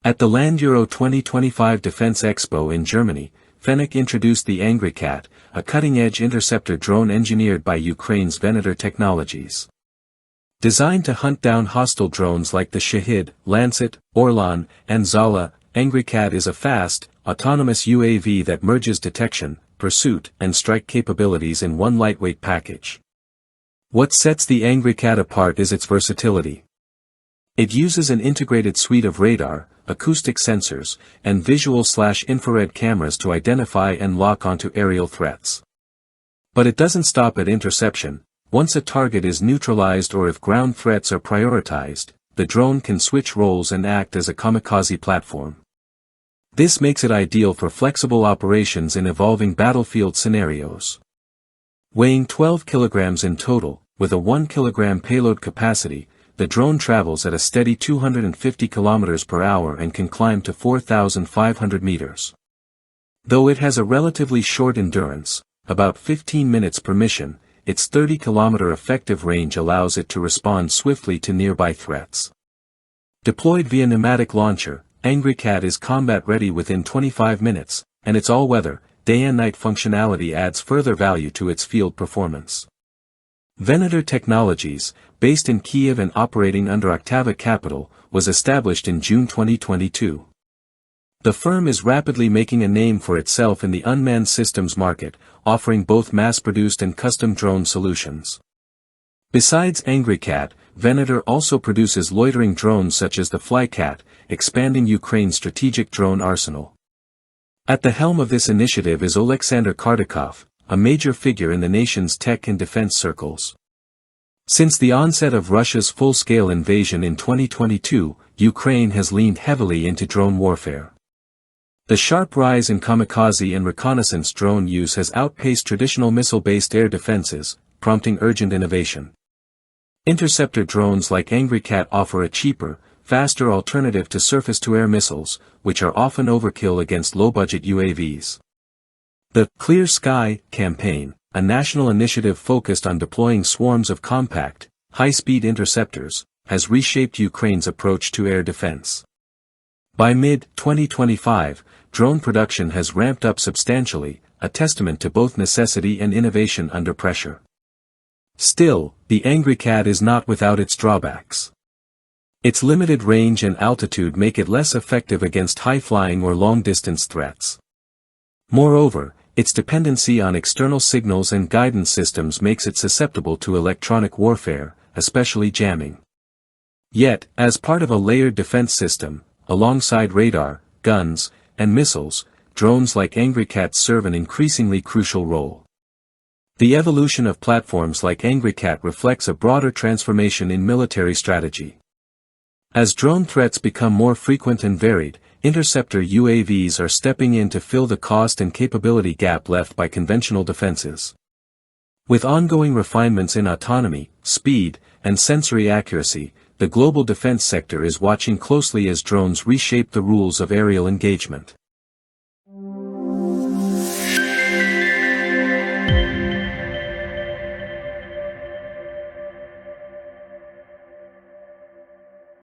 At the LandEuro 2025 Defense Expo in Germany, Venator introduced the AngryCat, a cutting-edge interceptor drone engineered by Ukraine's Venator Technologies. Designed to hunt down hostile drones like the Shahed, Lancet, Orlan, and Zala, AngryCat is a fast, autonomous UAV that merges detection, pursuit, and strike capabilities in one lightweight package. What sets the AngryCat apart is its versatility. It uses an integrated suite of radar, acoustic sensors, and visual/infrared cameras to identify and lock onto aerial threats. But it doesn't stop at interception. Once a target is neutralized or if ground threats are prioritized, the drone can switch roles and act as a kamikaze platform. This makes it ideal for flexible operations in evolving battlefield scenarios. Weighing 12 kilograms in total, with a 1 kilogram payload capacity, the drone travels at a steady 250 kilometers per hour and can climb to 4,500 meters. Though it has a relatively short endurance, about 15 minutes per mission, its 30-kilometer effective range allows it to respond swiftly to nearby threats. Deployed via pneumatic launcher, AngryCat is combat-ready within 25 minutes, and its all-weather, day and night functionality adds further value to its field performance. Venator Technologies, based in Kiev and operating under Octava Capital, was established in June 2022. The firm is rapidly making a name for itself in the unmanned systems market, offering both mass-produced and custom drone solutions. Besides AngryCat, Venator also produces loitering drones such as the FlyCat, expanding Ukraine's strategic drone arsenal. At the helm of this initiative is Oleksandr Kardakov, a major figure in the nation's tech and defense circles. Since the onset of Russia's full-scale invasion in 2022, Ukraine has leaned heavily into drone warfare. The sharp rise in kamikaze and reconnaissance drone use has outpaced traditional missile-based air defenses, prompting urgent innovation. Interceptor drones like AngryCat offer a cheaper, faster alternative to surface-to-air missiles, which are often overkill against low-budget UAVs. The Clear Sky campaign, a national initiative focused on deploying swarms of compact, high-speed interceptors, has reshaped Ukraine's approach to air defense. By mid-2025, drone production has ramped up substantially, a testament to both necessity and innovation under pressure. Still, the AngryCat is not without its drawbacks. Its limited range and altitude make it less effective against high-flying or long-distance threats. Moreover, its dependency on external signals and guidance systems makes it susceptible to electronic warfare, especially jamming. Yet, as part of a layered defense system, alongside radar, guns, and missiles, drones like AngryCat serve an increasingly crucial role. The evolution of platforms like AngryCat reflects a broader transformation in military strategy. As drone threats become more frequent and varied, interceptor UAVs are stepping in to fill the cost and capability gap left by conventional defenses. With ongoing refinements in autonomy, speed, and sensory accuracy, the global defense sector is watching closely as drones reshape the rules of aerial engagement.